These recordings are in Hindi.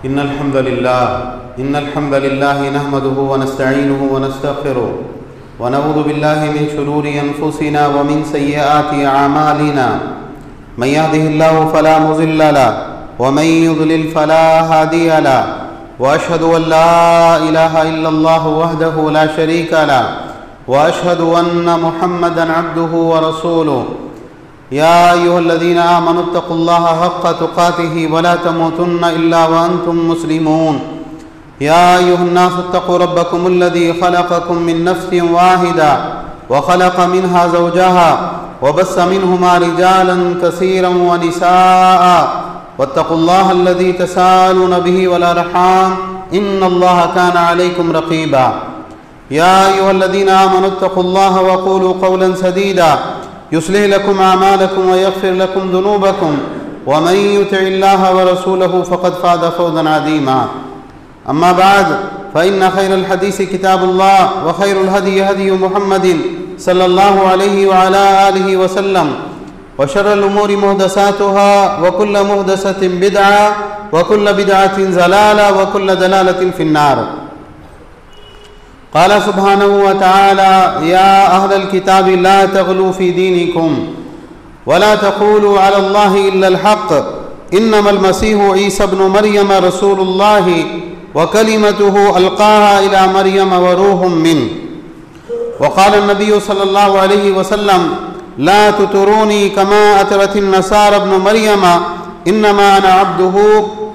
इन्नल हम्दलिल्लाह नहमदुहु व नस्तईनुहु व नस्तगफिरुह व नऊज़ु बिल्लाहि मिन शुरूरि अनफुसिना व मिन सय्यिआति अअमालिना मन यहदिहिल्लाहु फला मुज़िल्ल लहु व मन युज़लिल फला हादिय लहु व अशहदु अन ला इलाहा इल्लल्लाहु वहदहु ला शरीका लहु व अशहदु अन्न मुहम्मदन अब्दुहु व रसूलुहु या अय्युहल्लज़ीना आमनुत्तक़ुल्लाह हक़्क़ तुक़ातिही व ला तमूतुन्न इल्ला व अंतुम मुस्लिमून या अय्युहन्नासुत्तक़ू रब्बकुमुल्लज़ी ख़लक़कुम मिन नफ़्सिन वाहिदा व ख़लक़ मिन्हा ज़ौजहा व बस्स मिन्हुमा रिजालन कसीरन व निसाअ वत्तक़ुल्लाहल्लज़ी तसाअलून बिही वल अर्हाम इन्नल्लाह काना अलैकुम रक़ीबा या अय्युहल्लज़ीना आमनुत्तक़ुल्लाह व क़ूलू क़ौलन सदीदा युस्लिह लकुम अमालकुम व यग़फ़िर लकुम ज़ुनूबकुम व मन युतिइल्लाह व रसूलहु फ़क़द फ़ाज़ फ़ौज़न अज़ीमा अम्मा बाद फ़इन्न ख़ैरल हदीस किताबुल्लाह व ख़ैरुल हदी हदी मुहम्मदिन सल्लल्लाहु अलैहि व अला आलिहि व सल्लम व शर्रुल उमूरि मुहदसातुहा व कुल्लु मुहदसतिन बिदअह व कुल्लु बिदअतिन ज़लाला व कुल्लु ज़लालतिन फ़िन्नार क़ाल सुब्हानहु व तआला या अहलल किताबि ला तग़लू फ़ी दीनिकुम व ला तक़ूलू अलल्लाहि इल्लल हक़्क़ इन्नमल मसीहु ईसा इब्नु मरियम रसूलुल्लाहि व कलिमतुहु अलक़ाहा इला मरियम व रूहुम मिन व क़ाल नबिय्यु सल्लल्लाहु अलैहि वसल्लम ला तुतरूनी कमा अतरतिन नसारा इब्नु मरियम इन्नमा अना अब्दुहु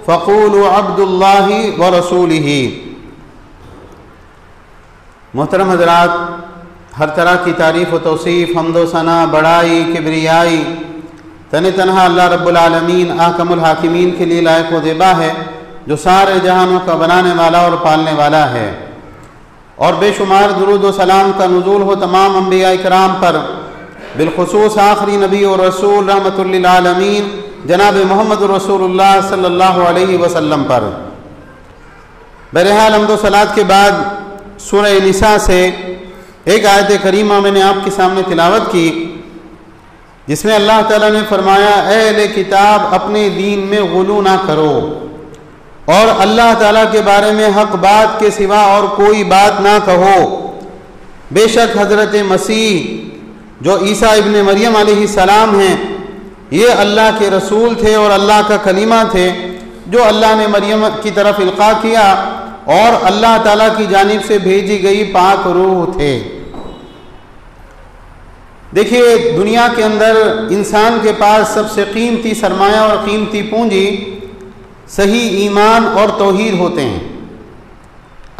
फ़क़ूलू अब्दुल्लाहि व रसूलिही। मोहतरम हज़रात, हर तरह की तारीफ़ व तौसीफ़, हम्द व सना, बड़ाई, किब्रियाई तने तनहा अल्लाह रब्बुल आलमीन अहकमुल हाकिमीन के लिए लायक व ज़ेबा है, जो सारे जहानों का बनाने वाला और पालने वाला है। और बेशुमार दुरूद व सलाम का नुज़ूल हो तमाम अंबिया इकराम पर, बिलखुसूस आखिरी नबी और रसूल रहमतुल लिल आलमीन जनाब मोहम्मद रसूलुल्लाह सल्लल्लाहु अलैहि वसल्लम पर। बहरहाल हम्द व सलात के बाद सूरह निसा से एक आयत करीमा मैंने आपके सामने तिलावत की, जिसमें अल्लाह ताला ने फरमाया, ऐ अहले किताब, अपने दीन में गुलू ना करो और अल्लाह ताला के बारे में हक बात के सिवा और कोई बात ना कहो। बेशक हज़रत मसीह जो ईसा इब्ने मरियम अलैहिस्सलाम हैं, ये अल्लाह के रसूल थे और अल्लाह का कलीमा थे, जो अल्लाह ने मरियम की तरफ इल्क़ा किया और अल्लाह ताला की जानिब से भेजी गई पाक रूह थे। देखिए, दुनिया के अंदर इंसान के पास सबसे कीमती सरमाया और कीमती पूंजी सही ईमान और तौहीद होते हैं।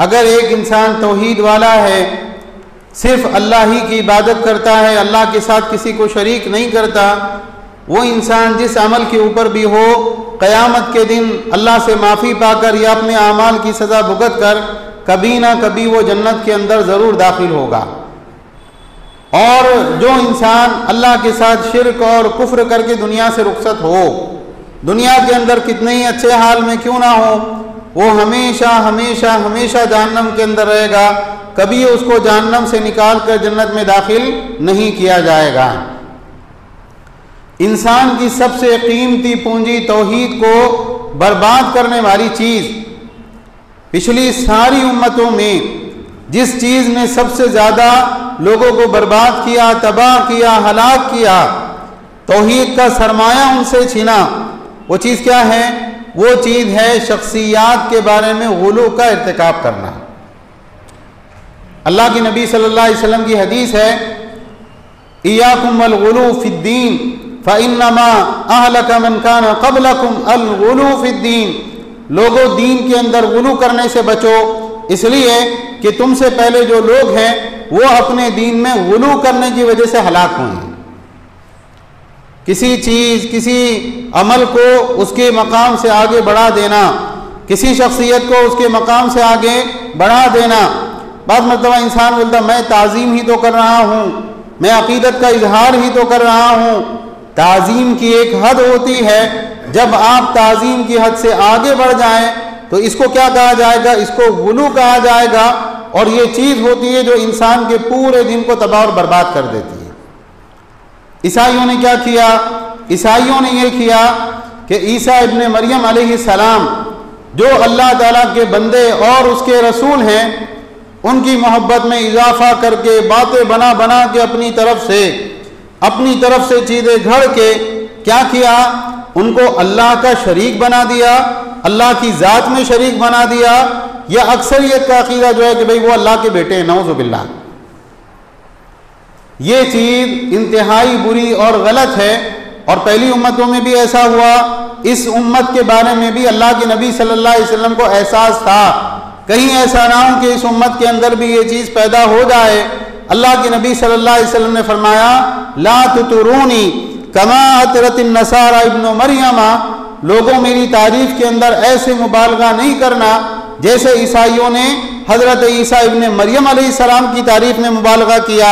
अगर एक इंसान तौहीद वाला है, सिर्फ अल्लाह ही की इबादत करता है, अल्लाह के साथ किसी को शरीक नहीं करता, वो इंसान जिस अमल के ऊपर भी हो, क़यामत के दिन अल्लाह से माफ़ी पाकर या अपने आमाल की सज़ा भुगत कर कभी ना कभी वो जन्नत के अंदर ज़रूर दाखिल होगा। और जो इंसान अल्लाह के साथ शिर्क और कुफ्र करके दुनिया से रुखसत हो, दुनिया के अंदर कितने ही अच्छे हाल में क्यों ना हो, वो हमेशा हमेशा हमेशा जहन्नम के अंदर रहेगा, कभी उसको जहन्नम से निकाल कर जन्नत में दाखिल नहीं किया जाएगा। इंसान की सबसे कीमती पूंजी तौहीद को बर्बाद करने वाली चीज़, पिछली सारी उम्मतों में जिस चीज़ ने सबसे ज़्यादा लोगों को बर्बाद किया, तबाह किया, हलाक किया, तौहीद का सरमाया उनसे छीना, वो चीज़ क्या है? वो चीज़ है शख्सियात के बारे में गुलू का इर्तिकाब करना। अल्लाह के नबी सल्लल्लाहु अलैहि वसल्लम की हदीस है, इय्याकुम वल गुलू फिद्दीन फ़इन्नमा अहलक मन कान क़ब्लकुम अल गुलू फिद्दीन। लोगों, दीन के अंदर गुलू करने से बचो, इसलिए कि तुमसे पहले जो लोग हैं वो अपने दीन में गुलू करने की वजह से हलाक हुए हैं। किसी चीज़, किसी अमल को उसके मकाम से आगे बढ़ा देना, किसी शख्सियत को उसके मकाम से आगे बढ़ा देना। बाद मरतबा इंसान बोलता, मैं ताज़ीम ही तो कर रहा हूँ, मैं अक़ीदत का इजहार ही तो कर रहा हूँ। ताज़ीम की एक हद होती है, जब आप ताज़ीम की हद से आगे बढ़ जाएं तो इसको क्या कहा जाएगा? इसको गुलू कहा जाएगा। और ये चीज़ होती है जो इंसान के पूरे दिन को तबाह और बर्बाद कर देती है। ईसाइयों ने क्या किया? ईसाइयों ने यह किया कि ईसा इब्ने मरियम अलैहिस्सलाम जो अल्लाह ताला के बंदे और उसके रसूल हैं उनकी मोहब्बत में इजाफा करके बातें बना बना के अपनी तरफ से चीज़ें घड़ के क्या किया, उनको अल्लाह का शरीक बना दिया, अल्लाह की ज़ात में शरीक बना दिया। यह अक्सरियत का अकीदा जो है कि भाई वो अल्लाह के बेटे हैं, नऊज़ु बिल्लाह। ये चीज़ इंतहाई बुरी और गलत है और पहली उम्मतों में भी ऐसा हुआ। इस उम्मत के बारे में भी अल्लाह के नबी सल्लल्लाहु अलैहि वसल्लम को एहसास था, कहीं ऐसा ना हो कि इस उम्मत के अंदर भी ये चीज़ पैदा हो जाए। अल्लाह के नबी सल्लल्लाहु अलैहि वसल्लम ने फरमाया, ला तुतरूनी कमा अतरतिन नसारा इब्न मरियमा, लोगों मेरी तारीफ के अंदर ऐसे मुबालगा नहीं करना जैसे ईसाइयों ने हजरत ईसा इब्न मरियम अलैहिस्सलाम की तारीफ में मुबालगा किया।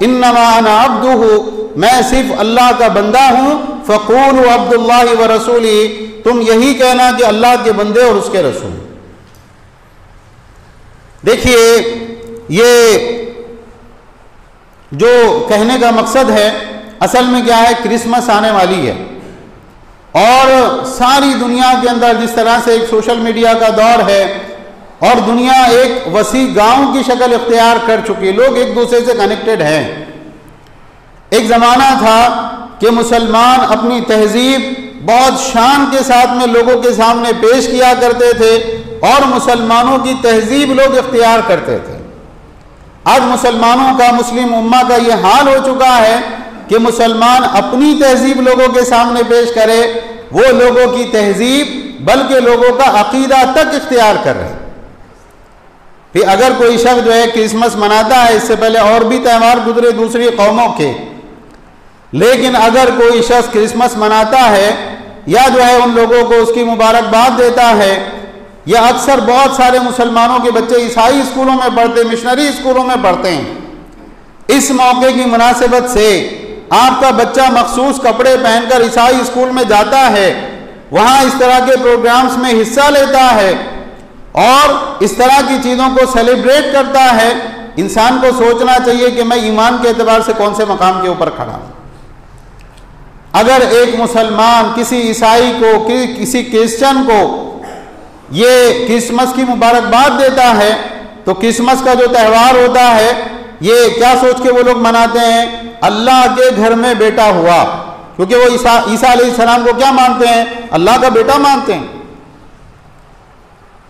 इन्नमा अना अब्दुहु, मैं सिर्फ अल्लाह का बंदा हूँ। फ़क़ूलू अब्दुल्लाहि व रसूली, तुम यही कहना कि अल्लाह के बंदे और उसके रसूल। देखिए ये जो कहने का मकसद है असल में क्या है, क्रिसमस आने वाली है और सारी दुनिया के अंदर जिस तरह से एक सोशल मीडिया का दौर है और दुनिया एक वसी गांव की शक्ल इख्तियार कर चुकी है, लोग एक दूसरे से कनेक्टेड हैं। एक ज़माना था कि मुसलमान अपनी तहजीब बहुत शान के साथ में लोगों के सामने पेश किया करते थे और मुसलमानों की तहजीब लोग इख्तियार करते थे। आज मुसलमानों का, मुस्लिम उम्मा का ये हाल हो चुका है कि मुसलमान अपनी तहजीब लोगों के सामने पेश करे, वो लोगों की तहजीब बल्कि लोगों का अकीदा तक इख्तियार कर रहे हैं। फिर अगर कोई शख्स जो है क्रिसमस मनाता है, इससे पहले और भी त्यौहार गुजरे दूसरी कौमों के, लेकिन अगर कोई शख्स क्रिसमस मनाता है या जो है उन लोगों को उसकी मुबारकबाद देता है, या अक्सर बहुत सारे मुसलमानों के बच्चे ईसाई स्कूलों में पढ़ते, मिशनरी स्कूलों में पढ़ते हैं। इस मौके की मुनासिबत से आपका बच्चा मखसूस कपड़े पहनकर ईसाई स्कूल में जाता है, वहाँ इस तरह के प्रोग्राम्स में हिस्सा लेता है और इस तरह की चीज़ों को सेलिब्रेट करता है। इंसान को सोचना चाहिए कि मैं ईमान के एतबार से कौन से मकाम के ऊपर खड़ा हूँ। अगर एक मुसलमान किसी ईसाई को, किसी क्रिश्चियन को ये क्रिसमस की मुबारकबाद देता है, तो क्रिसमस का जो त्यौहार होता है ये क्या सोच के वो लोग मनाते हैं, अल्लाह के घर में बेटा हुआ, क्योंकि वो ईसा अलैहिस्सलाम को क्या मानते हैं, अल्लाह का बेटा मानते हैं।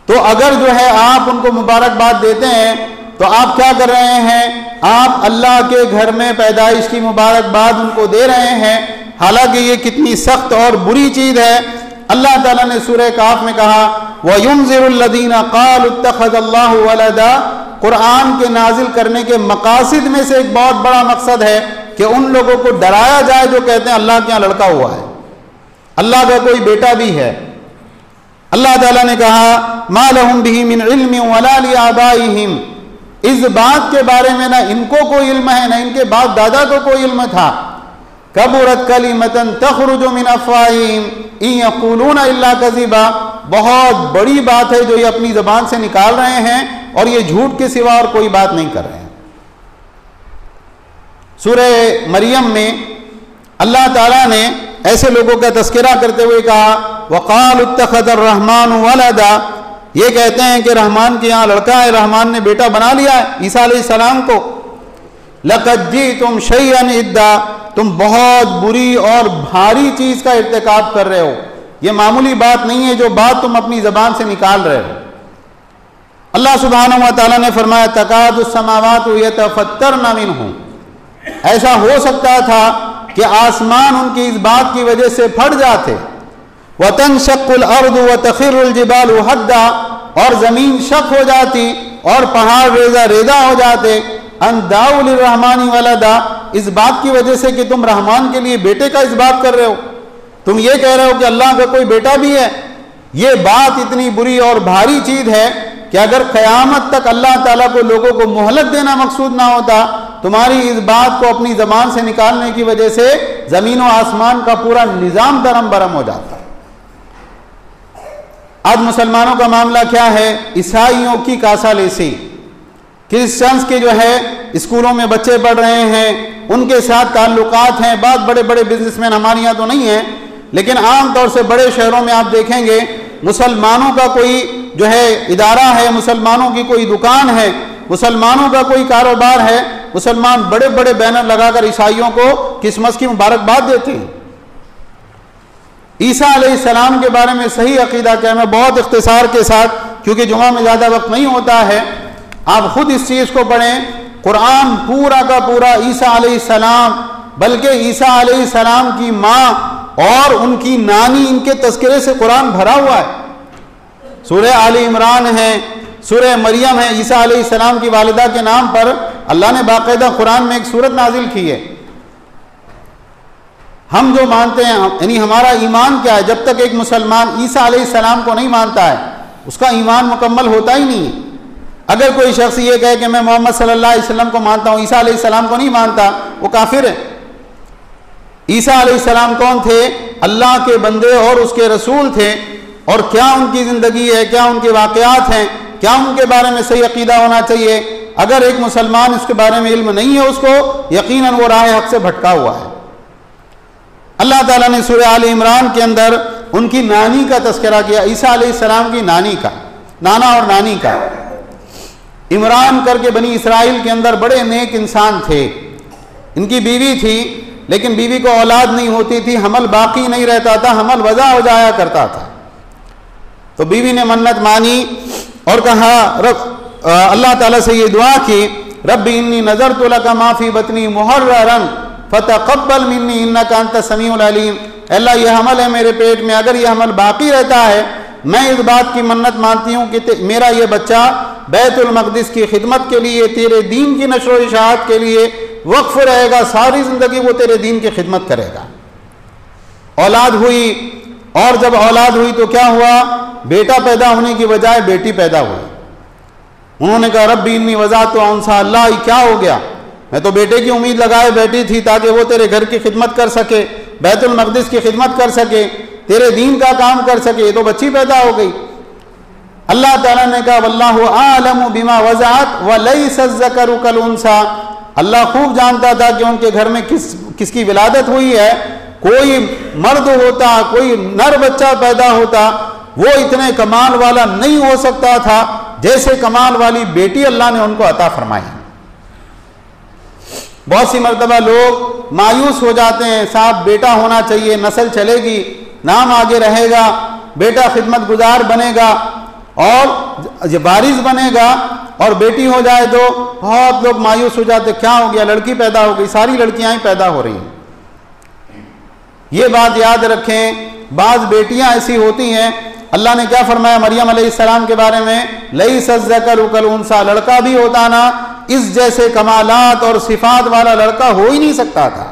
तो अगर जो है आप उनको मुबारकबाद देते हैं तो आप क्या कर रहे हैं, आप अल्लाह के घर में पैदाइश की मुबारकबाद उनको दे रहे हैं। हालांकि ये कितनी सख्त और बुरी चीज़ है। अल्लाह ताला ने सूरह काफ में कहा, वयुनज़िरुल्लज़ीना क़ालू इत्तख़ज़ल्लाहु वलदा, कुरान के नाजिल करने के मकासिद में से एक बहुत बड़ा मकसद है कि उन लोगों को डराया जाए जो कहते हैं अल्लाह के यहाँ लड़का हुआ है, अल्लाह का कोई बेटा भी है। अल्लाह ताला ने कहा, मा लहुम बिही मिन इल्मिन वला लिआबाइहिम, इस बात के बारे में ना इनको कोई इल्म है ना इनके बाप दादा को कोई इल्म था। कबुरत कलिमतन तखरुजु मिन अफ़वाहिहिम इन यक़ूलूना इल्ला कज़िबा, बहुत बड़ी बात है जो ये अपनी ज़बान से निकाल रहे हैं और ये झूठ के सिवा और कोई बात नहीं कर रहे हैं। सूरह मरियम में अल्लाह ताला ने ऐसे लोगों का तस्करा करते हुए कहा, वक़ालू इत्तख़ज़र रहमानु वलदा, ये कहते हैं कि रहमान के यहाँ लड़का है, रहमान ने बेटा बना लिया है ईसा अलैहिस्सलाम को। लक़द जीतुम शैअन इद्दा, तुम बहुत बुरी और भारी चीज़ का इर्तिकाब कर रहे हो, ये मामूली बात नहीं है जो बात तुम अपनी ज़बान से निकाल रहे हो। अल्लाह सुब्हानहु व तआला ने फरमाया, तकादुस समावातु यतफ़त्तरन मिन्हु, ऐसा हो सकता था कि आसमान उनकी इस बात की वजह से फट जाते। वतनशक्कुल अर्दु व तखिरुल जिबालु हद्दा, और ज़मीन शक हो जाती और पहाड़ रेजा रेजा हो जाते। अन दाउ लिर्रहमानी वलदा, इस बात की वजह से कि तुम रहमान के लिए बेटे का इस बात कर रहे हो, तुम ये कह रहे हो कि अल्लाह का कोई बेटा भी है। ये बात इतनी बुरी और भारी चीज़ है कि अगर क़यामत तक अल्लाह ताला को लोगों को मोहलत देना मकसूद ना होता, तुम्हारी इस बात को अपनी ज़बान से निकालने की वजह से ज़मीन और आसमान का पूरा निज़ाम दरम बरम हो जाता। आज मुसलमानों का मामला क्या है, ईसाइयों की कासालेसी, क्रिश्चियंस के जो है स्कूलों में बच्चे पढ़ रहे हैं, उनके साथ ताल्लुकात हैं। बहुत बड़े बड़े बिजनेसमैन, हमारे यहाँ तो नहीं है लेकिन आम तौर से बड़े शहरों में आप देखेंगे मुसलमानों का कोई जो है इदारा है, मुसलमानों की कोई दुकान है, मुसलमानों का कोई कारोबार है, मुसलमान बड़े बड़े बैनर लगाकर ईसाइयों को क्रिसमस की मुबारकबाद देते हैं। ईसा अलैहिस्सलाम के बारे में सही अकीदा क्या है, मैं बहुत इख्तिसार के साथ, क्योंकि जुमा में ज़्यादा वक्त नहीं होता है, आप खुद इस चीज़ को पढ़ें। कुरान पूरा का पूरा ईसा अलैहिस्सलाम, बल्कि ईसा अलैहिस्सलाम की माँ और उनकी नानी, इनके तज़किरे से कुरान भरा हुआ है। सूरह आले इमरान है, सूरह मरियम है, ईसा अलैहिस्सलाम की वालिदा के नाम पर अल्लाह ने बाकायदा कुरान में एक सूरत नाजिल की है। हम जो मानते हैं, यानी हमारा ईमान क्या है, जब तक एक मुसलमान ईसा अलैहिस्सलाम को नहीं मानता है उसका ईमान मुकम्मल होता ही नहीं है। अगर कोई शख्स ये कहे कि मैं मोहम्मद सल्लल्लाहु अलैहि वसल्लम को मानता हूँ, ईसा अलैहिस्सलाम को नहीं मानता, वो काफिर है। ईसा अलैहिस्सलाम कौन थे? अल्लाह के बंदे और उसके रसूल थे। और क्या उनकी ज़िंदगी है, क्या उनके वाक़यात हैं, क्या उनके बारे में सही अकीदा होना चाहिए। अगर एक मुसलमान इसके बारे में इल्म नहीं है, उसको यकीनन वो राह हक से भटका हुआ है। अल्लाह ताला ने सूरह आले इमरान के अंदर उनकी नानी का तज़किरा किया, ईसा अलैहिस्सलाम की नानी का, नाना और नानी का। इमरान करके बनी इसराइल के अंदर बड़े नेक इंसान थे। इनकी बीवी थी, लेकिन बीवी को औलाद नहीं होती थी, हमल बाकी नहीं रहता था, हमल वज़ा हो जाया करता था। तो बीवी ने मन्नत मानी और कहा, अल्लाह ताला से ये दुआ की, रब्बी इन्नी नज़रतु लका मा फी बतनी मुहर्ररन फतक़ब्बल मिन्नी इन्नका अंत समीउल अलीम। अल्लाह ये हमल है मेरे पेट में, अगर ये हमल बाकी रहता है, मैं इस बात की मन्नत मानती हूँ कि मेरा ये बच्चा बैतुल मक़दिस की खिदमत के लिए, तेरे दीन की नशर व इशाअत के लिए वक्फ रहेगा, सारी ज़िंदगी वो तेरे दीन की खिदमत करेगा। औलाद हुई, और जब औलाद हुई तो क्या हुआ, बेटा पैदा होने की बजाय बेटी पैदा हुई। उन्होंने कहा, रब्बी इन्नी वज़अतु उन्सा, अल्लाह ये क्या हो गया, मैं तो बेटे की उम्मीद लगाए बैठी थी ताकि वो तेरे घर की खिदमत कर सके, बैतुल मक़दिस की खिदमत कर सके, तेरे दीन का काम कर सके, तो बच्ची पैदा हो गई। अल्लाह ताला ने कहा, वल्लाहु आलमु बिमा वज़अत व लैसा ज़करु कल उन्सा। अल्लाह खूब जानता था कि उनके घर में किसकी विलादत हुई है। कोई मर्द होता, कोई नर बच्चा पैदा होता, वो इतने कमाल वाला नहीं हो सकता था जैसे कमाल वाली बेटी अल्लाह ने उनको अता फरमाई। बहुत सी मर्तबा लोग मायूस हो जाते हैं, साहब बेटा होना चाहिए, नस्ल चलेगी, नाम आगे रहेगा, बेटा खिदमत गुजार बनेगा और वारिस बनेगा, और बेटी हो जाए तो बहुत लोग मायूस हो जाते, क्या हो गया, लड़की पैदा हो गई, सारी लड़कियां ही पैदा हो रही हैं। ये बात याद रखें, बाज बेटियां ऐसी होती हैं, अल्लाह ने क्या फरमाया मरियम अलैहिस्सलाम के बारे में, लैसा ज़करु कल उन्सा, लड़का भी होता ना इस जैसे कमालात और सिफात वाला लड़का हो ही नहीं सकता था।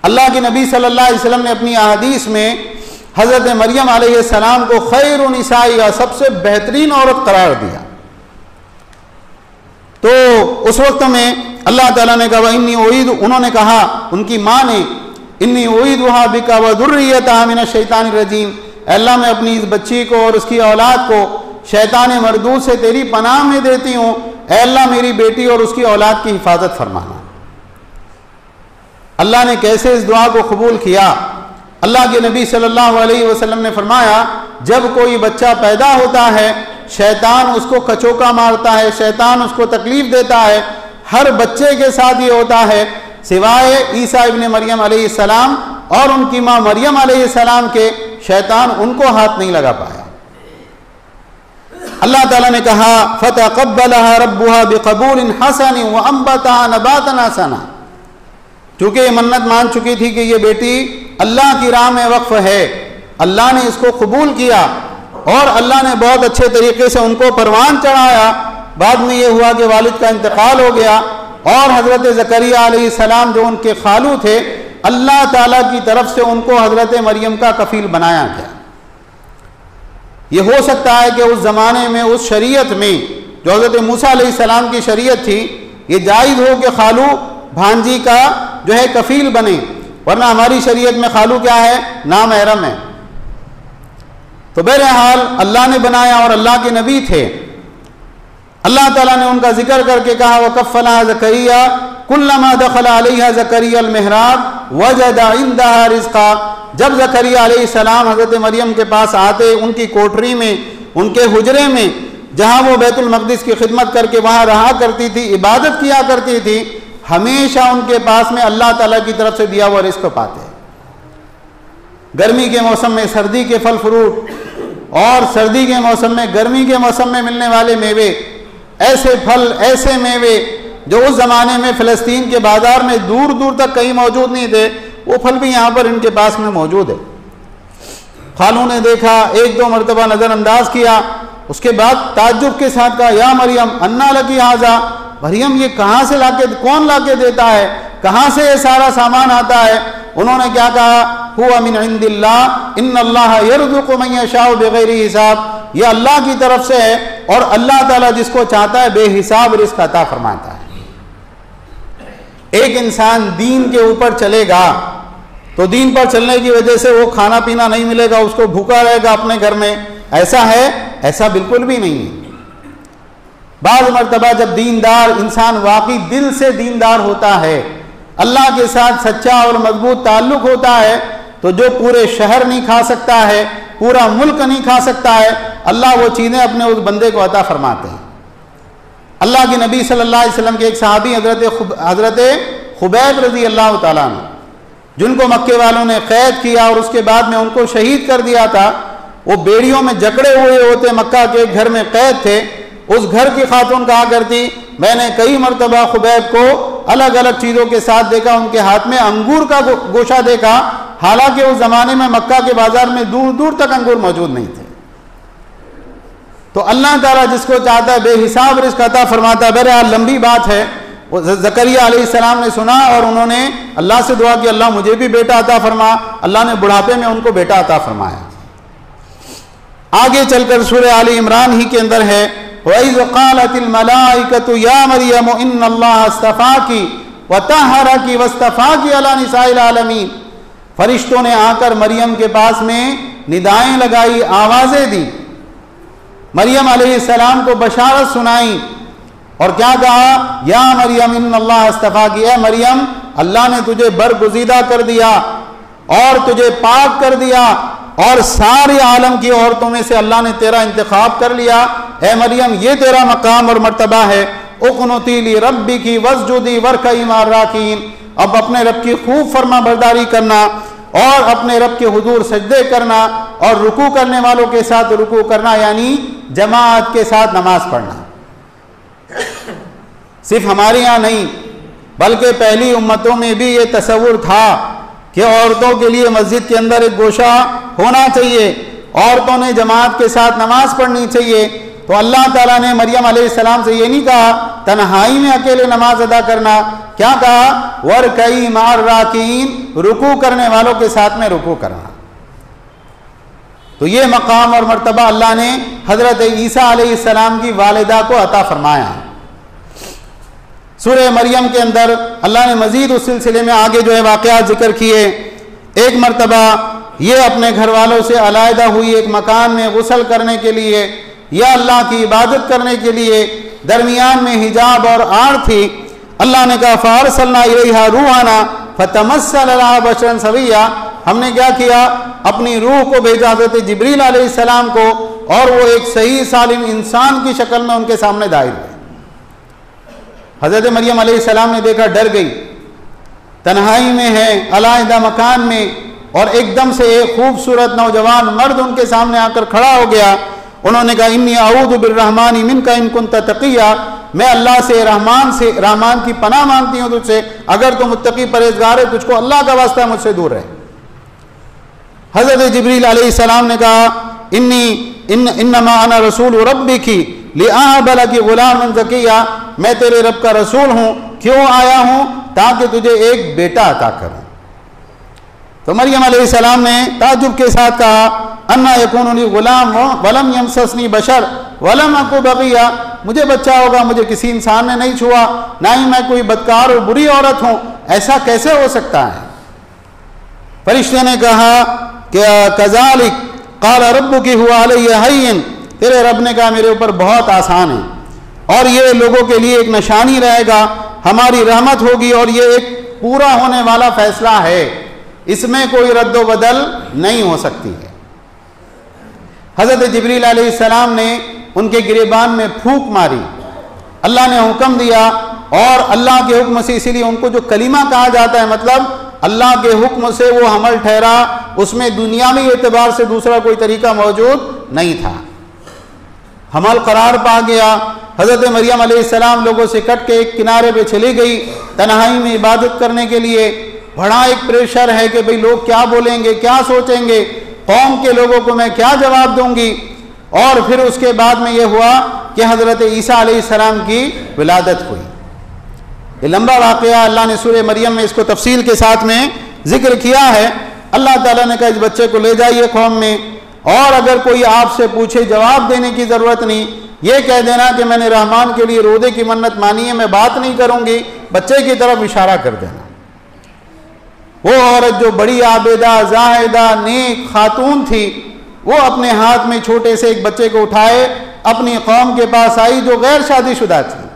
अल्लाह के नबी सल्लल्लाहु अलैहि वसल्लम ने अपनी अहादीस में हज़रत मरियम अलैहिस्सलाम को खैरुन निसाइहा, सबसे बेहतरीन औरत करार दिया। तो उस वक्त में अल्लाह ताला ने कहा, इन्नी उईद, उन्होंने कहा, उनकी माँ ने, इन्नी उईदुहा बिका व दुर्रियतहा मिनश शैतानिर रजीम, अल्लाह मैं अपनी इस बच्ची को और उसकी औलाद को शैतान मरदूद से तेरी पनाह में देती हूँ, अल्लाह मेरी बेटी और उसकी औलाद की हिफाजत फरमाना। अल्लाह ने कैसे इस दुआ को कबूल किया। अल्लाह के नबी सल्लल्लाहु अलैहि वसल्लम ने फरमाया, जब कोई बच्चा पैदा होता है शैतान उसको कचोका मारता है, शैतान उसको तकलीफ देता है। हर बच्चे के साथ ये होता है सिवाय ईसा इब्ने मरियम अलैहिस्सलाम और उनकी माँ मरियम अलैहिस्सलाम के, शैतान उनको हाथ नहीं लगा पाया। अल्लाह ताला ने कहा, फतक़ब्बलहा रब्बुहा बिक़बूलिन हसन व अंबतहा नबातन हसना, चूँकि ये मन्नत मान चुकी थी कि ये बेटी अल्लाह की राह में वक्फ है, अल्लाह ने इसको कबूल किया और अल्लाह ने बहुत अच्छे तरीके से उनको परवान चढ़ाया। बाद में ये हुआ कि वालिद का इंतकाल हो गया और हज़रत ज़करिया अलैहिस्सलाम जो उनके खालू थे, अल्लाह ताला की तरफ से उनको हज़रत मरियम का कफ़ील बनाया गया। ये हो सकता है कि उस ज़माने में, उस शरीयत में जो हज़रत मूसा अलैहिस्सलाम की शरीयत थी, ये जायज़ हो कि खालू भांजी का जो है कफ़ील बने, वरना हमारी शरीयत में खालू क्या है, नामहरम है। तो बहरहाल अल्लाह ने बनाया और अल्लाह के नबी थे। अल्लाह ताला ने उनका जिक्र करके कहा, वकफ़्फ़लहा ज़करिया कुल्लमा दखला अलैहा ज़करिया अल-मिहराब वजदा इंदहा रिज़्क़ा, जब ज़करिया अलैहिस्सलाम हज़रत मरियम के पास आते, उनकी कोठरी में, उनके हुजरे में, जहाँ वो बैतुल मक़दिस की खिदमत करके वहाँ रहा करती थी, इबादत किया करती थी, हमेशा उनके पास में अल्लाह ताला की तरफ से दिया हुआ रिज़्क़ पाते। गर्मी के मौसम में सर्दी के फल फ्रूट और सर्दी के मौसम में गर्मी के मौसम में मिलने वाले मेवे, ऐसे फल ऐसे मेवे जो उस ज़माने में फ़लस्तीन के बाज़ार में दूर दूर तक कहीं मौजूद नहीं थे, वो फल भी यहाँ पर इनके पास में मौजूद है। खालू ने देखा, एक दो मरतबा नज़रअंदाज किया, उसके बाद ताज्जुब के साथ कहा, या मरियम अन्ना लकी हाजा, मरियम ये कहाँ से लाके, कौन लाके देता है, कहाँ से ये सारा सामान आता है? उन्होंने क्या कहा, हुवा मिन इंदिल्लाह इन्नल्लाह यर्ज़ुक़ु मन यशाउ बिग़ैरि हिसाब, ये अल्लाह की तरफ से है और अल्लाह ताला जिसको चाहता है बेहिसाब रिज़्क़ अता फरमाता है। एक इंसान दीन के ऊपर चलेगा तो दीन पर चलने की वजह से वो खाना पीना नहीं मिलेगा, उसको भूखा रहेगा अपने घर में, ऐसा है? ऐसा बिल्कुल भी नहीं है। बाज़ मरतबा जब दीनदार इंसान वाकई दिल से दीनदार होता है, अल्लाह के साथ सच्चा और मजबूत ताल्लुक होता है, तो जो पूरे शहर नहीं खा सकता है, पूरा मुल्क नहीं खा सकता है, अल्लाह वो चीज़ें अपने उस बंदे को अता फरमाते हैं। अल्लाह के नबी सल्लल्लाहु अलैहि वसल्लम के एक सहाबी हज़रत खुबैब रज़ी अल्लाह ताला अन्हु, जिनको मक्के वालों ने कैद किया और उसके बाद में उनको शहीद कर दिया था, वो बेड़ियों में जकड़े हुए होते, मक्का के एक घर में कैद थे। उस घर की खातून कहा करती, मैंने कई मरतबा खुबैब को अलग अलग चीज़ों के साथ देखा, उनके हाथ में अंगूर का गोशा देखा, हालांकि उस ज़माने में मक्का के बाज़ार में दूर दूर तक अंगूर मौजूद नहीं थे। तो अल्लाह ताला जिसको चाहता है बेहिसाब रिज़्क़ अता फरमाता है। बहरहाल लंबी बात है। वो ज़करिया अलैहिस्सलाम ने सुना और उन्होंने अल्लाह से दुआ की, अल्लाह मुझे भी बेटा अता फरमा। अल्लाह ने बुढ़ापे में उनको बेटा अता फरमाया। आगे चलकर सूरह आली इमरान ही के अंदर है, वइज़ क़ालतिल मलाइकतु या मरियम इन्नल्लाह अस्तफ़ाकी व तहरकी वस्तफ़ाकी अला निसाइल आलमीन। फरिश्तों ने आकर मरियम के पास में निदाएं लगाई, आवाज़ें दी, मरियम अलैहिस्सलाम को बशारत सुनाई और क्या कहा, या मरियम इन्नल्लाह अस्तफ़ाकी, ए मरियम अल्लाह ने तुझे बरगुज़ीदा कर दिया और तुझे पाक कर दिया और सारे आलम की औरतों में से अल्लाह ने तेरा इंतखाब कर लिया। ए मरियम ये तेरा मकाम और मर्तबा है। उक़नुती ली रब्बिकी वस्जुदी वरकई मार राकीन। अब अपने रब की खूब फरमा बरदारी करना और अपने रब के हुजूर सजदे करना और रुकू करने वालों के साथ रुकू करना, यानी जमात के साथ नमाज पढ़ना। सिर्फ हमारे यहाँ नहीं बल्कि पहली उम्मतों में भी ये तसव्वुर था कि औरतों के लिए मस्जिद के अंदर एक गोशा होना चाहिए, औरतों ने जमात के साथ नमाज पढ़नी चाहिए। तो अल्लाह ताला ने मरियम अलैहिस्सलाम से ये नहीं कहा तन्हाई में अकेले नमाज अदा करना, क्या कहा, वरकई मार राकीन, रुकू करने वालों के साथ में रुकू करना। तो ये मकाम और मर्तबा अल्लाह ने हजरत ईसा अलैहिस्सलाम की वालिदा को अता फरमाया। सूरह मरियम के अंदर अल्लाह ने मजीद उस सिलसिले में आगे जो है वाक़यात जिक्र किए। एक मर्तबा ये अपने घर वालों से अलहदा हुई एक मकान में गुस्ल करने के लिए या अल्लाह की इबादत करने के लिए, दरमियान में हिजाब और आड़ थी। अल्लाह ने कहा फ़अरसलना इलैहा रूहाना फ़तमस्सल लहा बशरन सविय्या, हमने क्या किया, अपनी रूह को भेजा हज़रत जिब्रील अलैहिस्सलाम को और वो एक सही सालिम इंसान की शक्ल में उनके सामने दायर हुए। हज़रत मरियम अलैहिस्सलाम ने देखा, डर गई, तन्हाई में है, अलहदा मकान में, और एकदम से एक खूबसूरत नौजवान मर्द उनके सामने आकर खड़ा हो गया। उन्होंने कहा इन्नी अऊज़ु बिर्रहमानि मिनका इन कुन्त तक़िया, मैं अल्लाह से रहमान की पनाह मांगती हूँ तुझसे, अगर तुम मुत्तकी परहेज़गार है, तुझको अल्लाह का वास्ता मुझसे दूर रहे। हज़रत जिब्रील अलैहिस्सलाम ने कहा इन्नमा अना रसूल रब्बिकी लिअहब लकी गुलामन ज़किया, मैं तेरे रब का रसूल हूँ, क्यों आया हूँ, ताकि तुझे एक बेटा अता करूँ। तो मरियम अलैहिस्सलाम ने ताज्जुब के साथ कहा अन्ना यकूनु ली गुलाम वलम यमससनी बशर वलम अकु बगिया, मुझे बच्चा होगा, मुझे किसी इंसान ने नहीं छुआ, ना ही मैं कोई बदकार और बुरी औरत हूँ, ऐसा कैसे हो सकता है। फरिश्ते ने कहा कि कज़ालिक क़ाल रब्बुकी हुवा अलैया हय्यिन, तेरे रब ने कहा मेरे ऊपर बहुत आसान है और ये लोगों के लिए एक निशानी रहेगा हमारी रहमत होगी और ये एक पूरा होने वाला फैसला है, इसमें कोई रद्दो बदल नहीं हो सकती है। हज़रत जिब्रील अलैहिस्सलाम ने उनके गिरेबान में फूंक मारी, अल्लाह ने हुक्म दिया और अल्लाह के हुक्म से, इसीलिए उनको जो कलीमा कहा जाता है, मतलब अल्लाह के हुक्म से वो हमल ठहरा, उसमें दुनियावी एतबार से दूसरा कोई तरीका मौजूद नहीं था। हमल करार पा गया। हज़रत मरियम अलैहिस्सलाम लोगों से कट के एक किनारे पे चली गई तन्हाई में इबादत करने के लिए। बड़ा एक प्रेशर है कि भाई लोग क्या बोलेंगे, क्या सोचेंगे, कौम के लोगों को मैं क्या जवाब दूंगी। और फिर उसके बाद में यह हुआ कि हज़रत ईसा अलैहिस्सलाम की विलादत हुई। ये लंबा वाक़या अल्लाह ने सूरह मरियम में इसको तफसील के साथ में जिक्र किया है। अल्लाह ताला ने कहा इस बच्चे को ले जाइए कौम में, और अगर कोई आपसे पूछे जवाब देने की ज़रूरत नहीं, ये कह देना कि मैंने रहमान के लिए रोदे की मन्नत मानी है, मैं बात नहीं करूंगी, बच्चे की तरफ इशारा कर देना। वो औरत जो बड़ी आबिदा, जाहिदा, नेक खातून थी, वो अपने हाथ में छोटे से एक बच्चे को उठाए अपनी कौम के पास आई जो गैर शादीशुदा थी।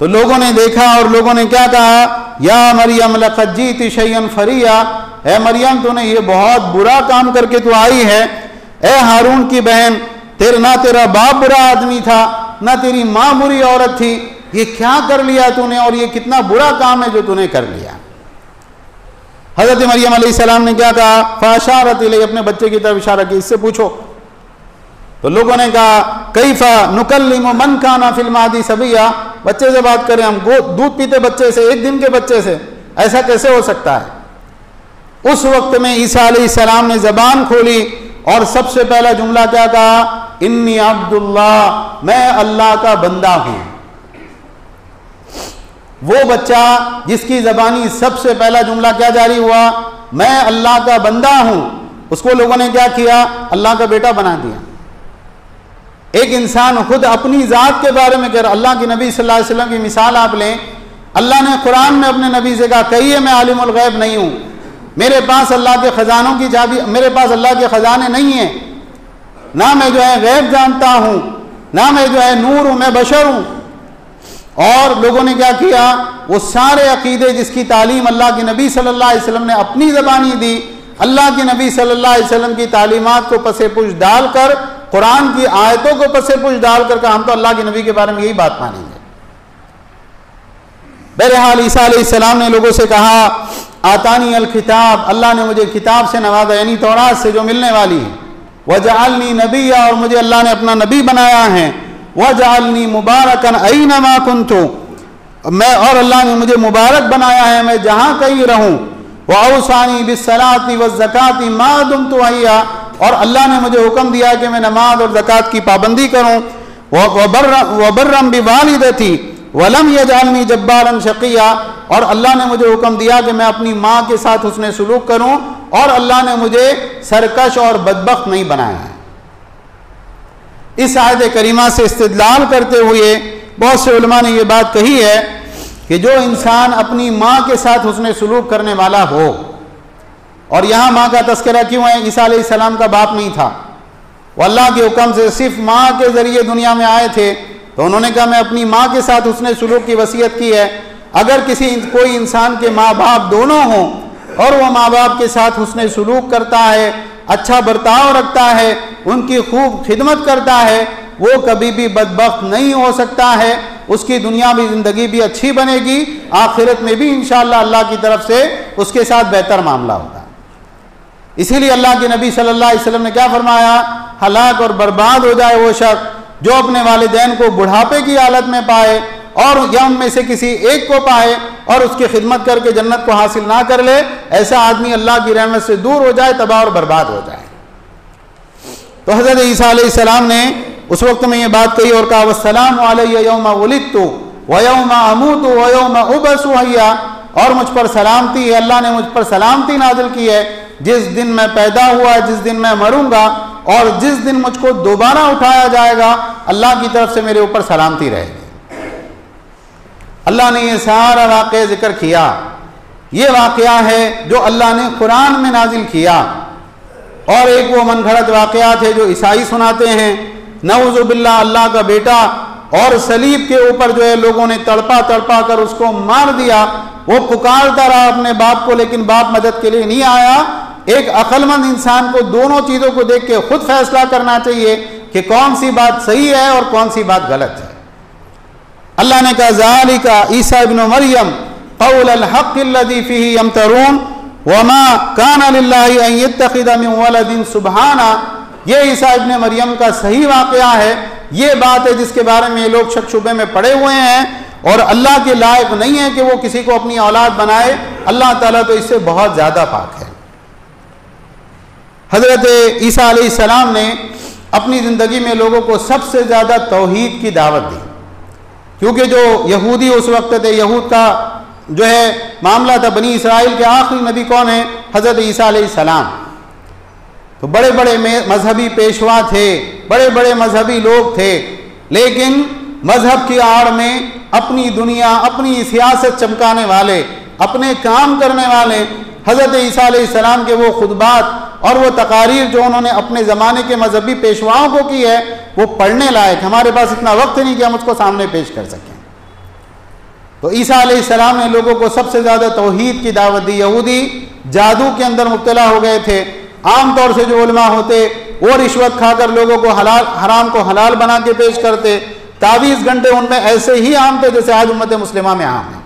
तो लोगों ने देखा और लोगों ने क्या कहा, या मरियम लक़द जीति शैअन फरिया, ए मरियम तूने ये बहुत बुरा काम करके तू आई है। ए हारून की बहन, ना तेरा बाप बुरा आदमी था, ना तेरी माँ बुरी औरत थी, ये क्या कर लिया तूने और ये कितना बुरा काम है जो तूने कर लिया। हज़रत मरियम अलैहिस्सलाम ने क्या कहा, फ़ाशारत इलैहि, अपने बच्चे की तरफ इशारा किया, इससे पूछो। तो लोगों ने कहा कैफा नुकल्लिमु मन काना फिल मादी सबिया, बच्चे से बात करें हम, दूध पीते बच्चे से, एक दिन के बच्चे से, ऐसा कैसे हो सकता है। उस वक्त में ईसा अलैहिस्सलाम ने जबान खोली और सबसे पहला जुमला क्या कहा, इन्नी अब्दुल्लाह, मैं अल्लाह का बंदा हूं। वो बच्चा जिसकी जबानी सबसे पहला जुमला क्या जारी हुआ, मैं अल्लाह का बंदा हूं, उसको लोगों ने क्या किया, अल्लाह का बेटा बना दिया। एक इंसान खुद अपनी जात के बारे में कह रहा, अल्लाह के नबी सल्लल्लाहु अलैहि वसल्लम की मिसाल आप लें, अल्लाह ने कुरान में अपने नबी से कहा, कहिए मैं आलिमुल गैब नहीं हूं, मेरे पास अल्लाह के खजानों की चाबी, मेरे पास अल्लाह के खजाने नहीं है, ना मैं जो है गैब जानता हूं, ना मैं जो है नूर हूं, मैं बशर हूं। और लोगों ने क्या किया, वो सारे अकीदे जिसकी तालीम अल्लाह के नबी सल्लल्लाहु अलैहि वसल्लम ने अपनी ज़बानी दी, अल्लाह के नबी सल्लल्लाहु अलैहि वसल्लम की तालीमात को पसे पुश डालकर, कुरान की आयतों को पसे पुश डालकर कहा हम तो अल्लाह के नबी के बारे में यही बात मानेंगे। बहरहाल ईसा अलैहिस्सलाम ने लोगों से कहा, आतानी अल किताब, अल्लाह ने मुझे किताब से नवाजा, यानी तौरात से जो मिलने वाली है, वजअलनी नबिय्या, और मुझे अल्लाह ने अपना नबी बनाया है, वजअलनी मुबारकन ऐनमा कुन्तु, मैं और अल्लाह ने मुझे मुबारक बनाया है मैं जहाँ कहीं रहूँ, वऔसानी बिस्सलाति वज़्ज़काति मा दुम्तु हय्या, और अल्लाह ने मुझे हुक्म दिया कि मैं नमाज और ज़कात की पाबंदी करूँ, वबर्रम बिवालिदती वलम यजअलनी जब्बारन शक़िया, और अल्लाह ने मुझे हुक्म दिया कि मैं अपनी माँ के साथ हुस्ने सुलूक करूँ, और अल्लाह ने मुझे सरकश और बदबख्त नहीं बनाया है। इस आयत करीमा से इस्तिदलाल करते हुए बहुत से उलमा ने यह बात कही है कि जो इंसान अपनी माँ के साथ हुस्ने सुलूक करने वाला हो, और यहाँ माँ का तस्करा क्यों है, ईसा अलैहिस्सलाम का बाप नहीं था, वो अल्लाह के हुक्म से सिर्फ माँ के ज़रिए दुनिया में आए थे, तो उन्होंने कहा मैं अपनी माँ के साथ हुस्ने सुलूक की वसीयत की है। अगर कोई इंसान के माँ बाप दोनों हों और वह माँ बाप के साथ हुस्ने सुलूक करता है, अच्छा बर्ताव रखता है, उनकी खूब खिदमत करता है, वो कभी भी बदबख्त नहीं हो सकता है, उसकी दुनियावी ज़िंदगी भी अच्छी बनेगी, आखिरत में भी इंशाअल्लाह अल्लाह की तरफ से उसके साथ बेहतर मामला होगा। इसीलिए अल्लाह के नबी सल्लल्लाहु अलैहि वसल्लम ने क्या फरमाया, हलाक और बर्बाद हो जाए वो शख्स जो अपने वालिदैन को बुढ़ापे की हालत में पाए और या उनमें से किसी एक को पाए और उसकी खिदमत करके जन्नत को हासिल ना कर ले, ऐसा आदमी अल्लाह की रहमत से दूर हो जाए, तबाह और बर्बाद हो जाए। तो हज़रत ईसा अलैहिस्सलाम ने उस वक्त में ये बात कही और कहा, वस्सलामु अलैया यौमा वुलिदतु व यौमा अमूतु व यौमा उबअसु हय्या, और मुझ पर सलामती है, अल्लाह ने मुझ पर सलामती नाजिल की है जिस दिन मैं पैदा हुआ, जिस दिन मैं मरूंगा और जिस दिन मुझको दोबारा उठाया जाएगा, अल्लाह की तरफ से मेरे ऊपर सलामती रहेगी। अल्लाह ने ये सारा वाक़या जिक्र किया, ये वाक़या है जो अल्लाह ने कुरान में नाजिल किया, और एक वो मनगढ़ंत वाक़यात है जो ईसाई सुनाते हैं, नऊज़ु बिल्लाह, अल्लाह का बेटा और सलीब के ऊपर जो है लोगों ने तड़पा तड़पा कर उसको मार दिया। वो पुकारता रहा अपने बाप को, लेकिन बाप मदद के लिए नहीं आया। एक अक्लमंद इंसान को दोनों चीजों को देख के खुद फैसला करना चाहिए कि कौन सी बात सही है और कौन सी बात गलत है। अल्लाह ने कहा ज़ालिका ईसा इब्न मरियम क़ौल अल-हक़्क़ अल्लज़ी फ़ीही यमतरून वमा काना लिल्लाहि अन यत्तख़िज़ मिन वलदिन सुब्हाना। ये ईसा इब्न मरियम का सही वाक़या है, ये बात है जिसके बारे में ये लोग शक शुबे में पड़े हुए हैं, और अल्लाह के लायक नहीं है कि वो किसी को अपनी औलाद बनाए। अल्लाह ताला तो इससे बहुत ज़्यादा पाक है। हज़रत ईसा अलैहिस्सलाम ने अपनी ज़िंदगी में लोगों को सबसे ज़्यादा तौहीद की दावत दी, क्योंकि जो यहूदी उस वक्त थे, यहूद का जो है मामला था, बनी इसराइल के आखिरी नबी कौन है? हज़रत ईसा अलैहिस्सलाम। तो बड़े बड़े मजहबी पेशवा थे, बड़े बड़े मजहबी लोग थे, लेकिन मजहब की आड़ में अपनी दुनिया, अपनी सियासत चमकाने वाले, अपने काम करने वाले हज़रत ईसा अलैहिस्सलाम के वो खुतबात और वो तकारीर जो उन्होंने अपने ज़माने के मजहबी पेशवाओं को की है, वो पढ़ने लायक। हमारे पास इतना वक्त नहीं कि हम उसको सामने पेश कर सकें। तो ईसा अलैहिस्सलाम ने लोगों को सबसे ज़्यादा तौहीद की दावत दी। यहूदी जादू के अंदर मुब्तला हो गए थे। आमतौर से जो उलमा होते वो रिश्वत खाकर लोगों को हलाल हराम को हलाल बना के पेश करते। तावीज़ घंटे उनमें ऐसे ही आम थे जैसे आज उम्मत मुस्लिमा में आम है।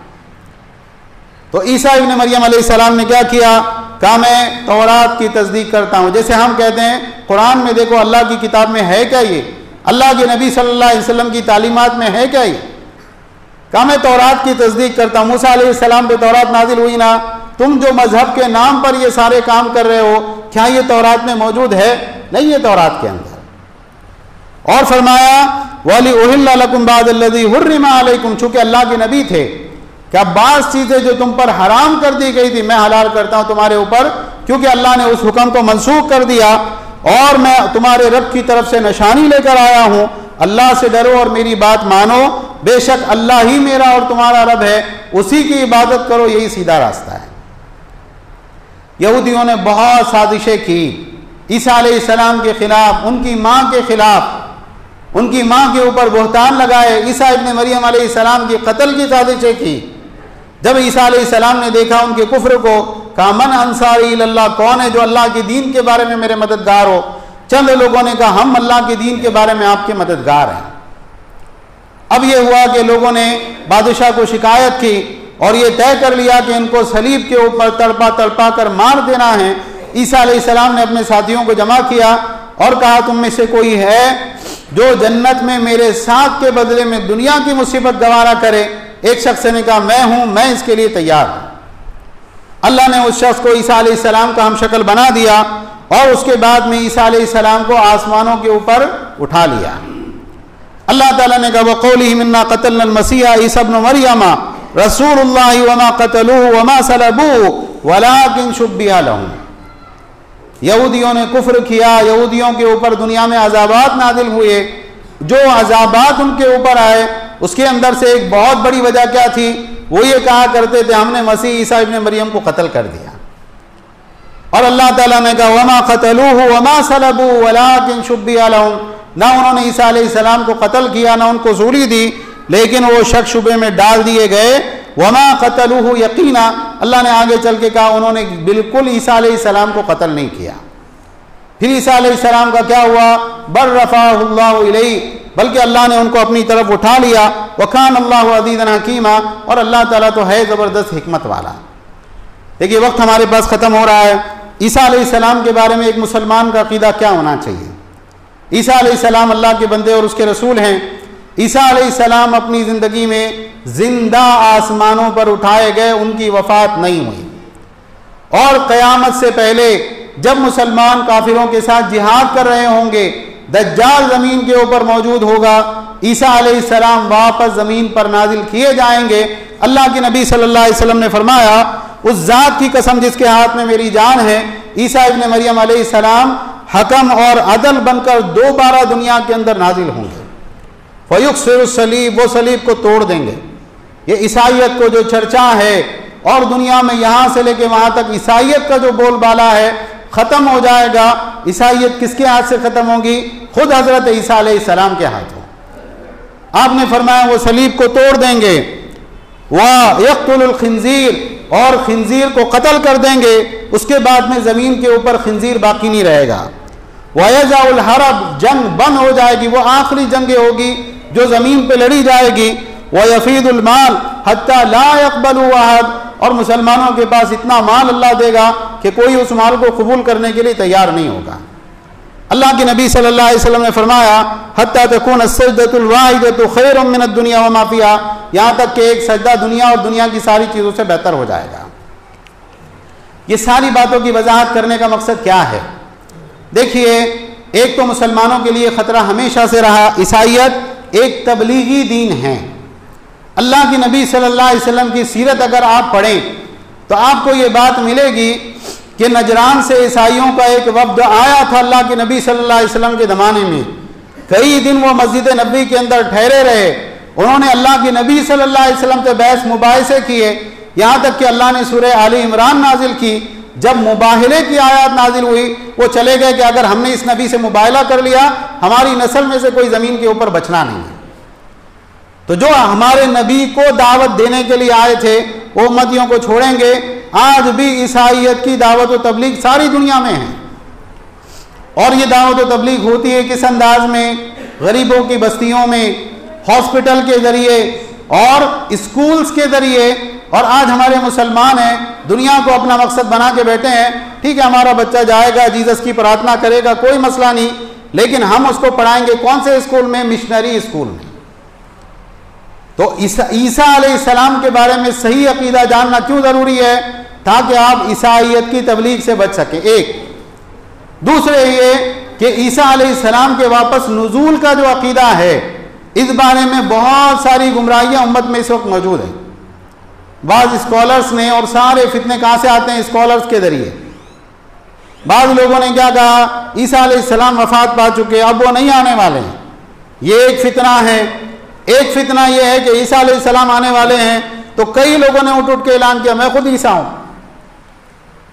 तो ईसा इब्न मरियम अलैहिस्सलाम ने क्या किया? कहा मैं तौरात की तस्दीक करता हूँ। जैसे हम कहते हैं कुरान में देखो अल्लाह की किताब में है क्या ये, अल्लाह के नबी सल्लल्लाहु अलैहि वसल्लम की तालीमात में है क्या ये? कहा मैं तौरात की तस्दीक करता हूँ। मूसा अलैहिस्सलाम पे तौरात नाजिल हुई ना, तुम जो मजहब के नाम पर ये सारे काम कर रहे हो, क्या ये तौरात में मौजूद है? नहीं है तौरात के अंदर। और फरमाया वली उहिल्ला लकुम बादल्लज़ी हुर्रिमा अलैकुम, चूंकि अल्लाह के नबी थे, क्या बाज़ चीज़ें जो तुम पर हराम कर दी गई थी मैं हलाल करता हूँ तुम्हारे ऊपर, क्योंकि अल्लाह ने उस हुक्म को मनसूख कर दिया। और मैं तुम्हारे रब की तरफ से निशानी लेकर आया हूँ, अल्लाह से डरो और मेरी बात मानो, बेशक अल्लाह ही मेरा और तुम्हारा रब है, उसी की इबादत करो, यही सीधा रास्ता है। यहूदियों ने बहुत साजिशें की ईसा अलैहिस्सलाम के खिलाफ, उनकी माँ के खिलाफ, उनकी माँ के ऊपर बहतान लगाए, ईसा इब्न मरियम अलैहिस्सलाम की कत्ल की साजिशें की। जब ईसा अलैहिस्सलाम ने देखा उनके कुफ्र को, कहा मन अंसारी इल्लल्लाह, कौन है जो अल्लाह के दीन के बारे में मेरे मददगार हो? चंद लोगों ने कहा हम अल्लाह के दीन के बारे में आपके मददगार हैं। अब यह हुआ कि लोगों ने बादशाह को शिकायत की और ये तय कर लिया कि इनको सलीब के ऊपर तड़पा तड़पा कर मार देना है। ईसा अलैहिस्सलाम ने अपने साथियों को जमा किया और कहा तुम में से कोई है जो जन्नत में मेरे साथ के बदले में दुनिया की मुसीबत गवारा करे? एक शख्स ने कहा मैं हूं, मैं इसके लिए तैयार हूं। अल्लाह ने उस शख्स को ईसा अलैहिस्सलाम का हमशक्ल बना दिया और उसके बाद में ईसा अलैहिस्सलाम को आसमानों के ऊपर उठा लिया। अल्लाह ताला ने कहा वक़ौलिहि मिन्ना क़तलनल मसीहा ईसा इब्न मरियम रसूलुल्लाहि वमा क़तलूहु वमा सलबूहु वलाकिन शुब्बिहा लहुम। यहूदियों ने कुफ्र किया, यहूदियों के ऊपर दुनिया में अज़ाबात नाजिल हुए। जो अज़ाबात उनके ऊपर आए उसके अंदर से एक बहुत बड़ी वजह क्या थी? वो ये कहा करते थे हमने मसीह ईसा इब्न मरियम को कत्ल कर दिया। और अल्लाह ताला ने कहा वमा क़तलूहु वमा सलबूहु वलाकिन शुब्बिहा लहुम, ना उन्होंने ईसा अलैहिस्सलाम को कत्ल किया ना उनको सूली दी, लेकिन वो शक शुबे में डाल दिए गए। वमा क़तलूहु यकीना, अल्लाह ने आगे चल के कहा उन्होंने बिल्कुल ईसा अलैहिस्सलाम को कत्ल नहीं किया। फिर ईसा अलैहिस्सलाम का क्या हुआ? बल रफ़अहुल्लाहु इलैहि, बल्कि अल्लाह ने उनको अपनी तरफ उठा लिया। वकान अल्लाहु अज़ीज़न हकीमा, और अल्लाह ताला तो है ज़बरदस्त हिकमत वाला। देखिए वक्त हमारे पास ख़त्म हो रहा है। ईसा अलैहिस्सलाम के बारे में एक मुसलमान का अक़ीदा क्या होना चाहिए? ईसा अलैहिस्सलाम अल्लाह के बंदे और उसके रसूल हैं। ईसा अलैहिस्सलाम अपनी ज़िंदगी में जिंदा आसमानों पर उठाए गए, उनकी वफ़ात नहीं हुई। और क़यामत से पहले जब मुसलमान काफिरों के साथ जिहाद कर रहे होंगे, दज्जाल ज़मीन के ऊपर मौजूद होगा, ईसा अलैहिस्सलाम वापस ज़मीन पर नाजिल किए जाएंगे। अल्लाह के नबी सल्लल्लाहु अलैहि वसल्लम ने फरमाया उस ज़ात की कसम जिसके हाथ में मेरी जान है, ईसा इब्न मरियम अलैहिस्सलाम हकम और अदल बनकर दोबारा दुनिया के अंदर नाजिल होंगे। फ़युक्सिरुस सलीब, वो सलीब को तोड़ देंगे। ये ईसाइयत को जो चर्चा है और दुनिया में यहाँ से लेके वहाँ तक ईसाइयत का जो बोलबाला है ख़त्म हो जाएगा। ईसाइयत किसके हाथ से ख़त्म होगी? खुद हज़रत ईसा अलैहिस्सलाम के हाथों। आपने फरमाया वो सलीब को तोड़ देंगे, वह यक़्तुलुल खिंजीर, और खिंजीर को कत्ल कर देंगे, उसके बाद में ज़मीन के ऊपर खिंजीर बाकी नहीं रहेगा। वयज़ाउल हरब, जंग बंद हो जाएगी, वो आखिरी जंग होगी जो ज़मीन पे लड़ी जाएगी। वयफ़ीदुल माल हत्ता ला यक़बलु अहद, और मुसलमानों के पास इतना माल अल्लाह देगा कि कोई उस माल को कबूल करने के लिए तैयार नहीं होगा। अल्लाह के नबी सल्लल्लाहु अलैहि वसल्लम ने फरमाया हत्ता तकून अस्सजदतुल वाहिदतु खैरुम मिनद दुनिया व मा फिहा, यहाँ तक कि एक सजदा दुनिया और दुनिया की सारी चीज़ों से बेहतर हो जाएगा। ये सारी बातों की वजाहत करने का मकसद क्या है? देखिए, एक तो मुसलमानों के लिए ख़तरा हमेशा से रहा, ईसाईयत एक तबलीगी दीन है। अल्लाह के नबी सल्लल्लाहु अलैहि वसल्लम की सीरत अगर आप पढ़ें तो आपको ये बात मिलेगी कि नजरान से ईसाइयों का एक वफ्द आया था अल्लाह के नबी सल्लल्लाहु अलैहि वसल्लम के ज़माने में। कई दिन वो मस्जिद नबी के अंदर ठहरे रहे, उन्होंने अल्लाह के नबी सल्लल्लाहु अलैहि वसल्लम से बहस मुबाहिसे किए, यहाँ तक कि अल्लाह ने सूरह आले इमरान नाजिल की। जब मुबाहले की आयत नाजिल हुई, वो चले गए कि अगर हमने इस नबी से मुबाहला कर लिया, हमारी नस्ल में से कोई ज़मीन के ऊपर बचना नहीं है। तो जो हमारे नबी को दावत देने के लिए आए थे वो उम्मतियों को छोड़ेंगे। आज भी ईसाईयत की दावत व तबलीग सारी दुनिया में है, और ये दावत व तबलीग होती है किस अंदाज में? गरीबों की बस्तियों में, हॉस्पिटल के ज़रिए और स्कूल्स के ज़रिए। और आज हमारे मुसलमान हैं, दुनिया को अपना मकसद बना के बैठे हैं। ठीक है, हमारा बच्चा जाएगा, जीसस की प्रार्थना करेगा, कोई मसला नहीं, लेकिन हम उसको पढ़ाएंगे कौन से स्कूल में? मिशनरी स्कूल में। तो ईसा अलैहिस्सलाम के बारे में सही अकीदा जानना क्यों ज़रूरी है? ताकि आप ईसाईयत की तबलीग से बच सकें। एक दूसरे ये कि ईसा अलैहिस्सलाम के वापस नुज़ूल का जो अकीदा है, इस बारे में बहुत सारी गुमराहियाँ उम्मत में इस वक्त मौजूद हैं। बाज़ स्कॉलर्स ने, और सारे फितने कहाँ से आते हैं? स्कॉलर्स के ज़रिए। बाज़ लोगों ने क्या कहा? ईसा अलैहिस्सलाम वफ़ात पा चुके, अब वो नहीं आने वाले हैं। ये एक फितना है। एक फितना यह है कि ईसा अलैहिस्सलाम आने वाले हैं, तो कई लोगों ने उठ के ऐलान किया मैं खुद ईसा हूँ।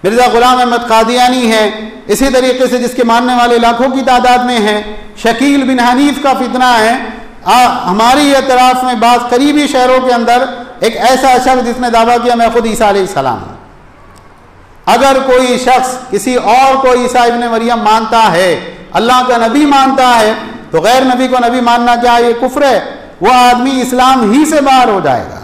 मिर्ज़ा ग़ुलाम अहमद क़ादियानी है, इसी तरीके से जिसके मानने वाले लाखों की तादाद में हैं। शकील बिन हनीफ का फितना है। हमारी एतराफ़ में बात करीबी शहरों के अंदर एक ऐसा शख्स जिसने दावा किया मैं खुद ईसा अलैहिस्सलाम हूँ। अगर कोई शख्स किसी और को ईसा इब्न मरियम मानता है, अल्लाह का नबी मानता है, तो गैर नबी को नबी मानना क्या ये कुफ्र है? वह आदमी इस्लाम ही से बाहर हो जाएगा।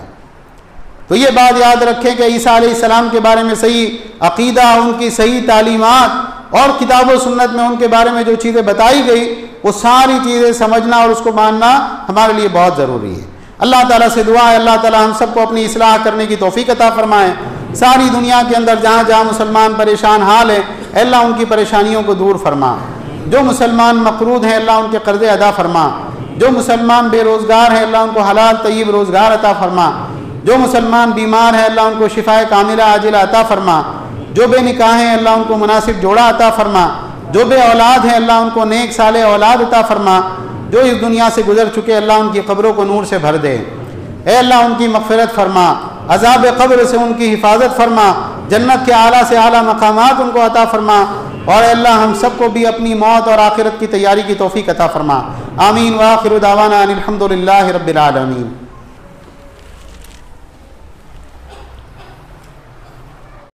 तो ये बात याद रखें कि ईसा अलैहिस्सलाम के बारे में सही अकीदा, उनकी सही तालीमात और किताब व सुन्नत में उनके बारे में जो चीज़ें बताई गई, वो सारी चीज़ें समझना और उसको मानना हमारे लिए बहुत ज़रूरी है। अल्लाह ताला से दुआ है अल्लाह ताला हम सबको अपनी इस्लाह करने की तौफीक अता फरमाए। सारी दुनिया के अंदर जहाँ जहाँ मुसलमान परेशान हाल है, अल्लाह उनकी परेशानियों को दूर फरमा। जो मुसलमान मकरूद हैं, अल्लाह उनके कर्ज़े अदा फरमा। जो मुसलमान बेरोज़गार हैं, अल्लाह उनको हलाल तय्यब रोज़गार अता फरमा। जो मुसलमान बीमार हैं, अल्लाह उनको शिफाए कामिला आजिला अता फरमा। जो बेनिकाह हैं, अल्लाह उनको मुनासिब जोड़ा अता फरमा। जो बे औलाद हैं, अल्लाह उनको नेक साले औलाद अता फरमा। जो इस दुनिया से गुजर चुके, अल्लाह उनकी कब्रों को नूर से भर दे। ए अल्लाह उनकी मग़फ़िरत फरमा, अज़ाब क़ब्र से उनकी हिफाजत फरमा, जन्नत के आला से आला मकामात उनको अता फरमा। और अल्लाह हम सबको भी अपनी मौत और आखिरत की तैयारी की तौफीक अता फरमा। आमीन। व आखिरु दावाना अनिल हम्दुलिल्लाहि रब्बिल आलमीन।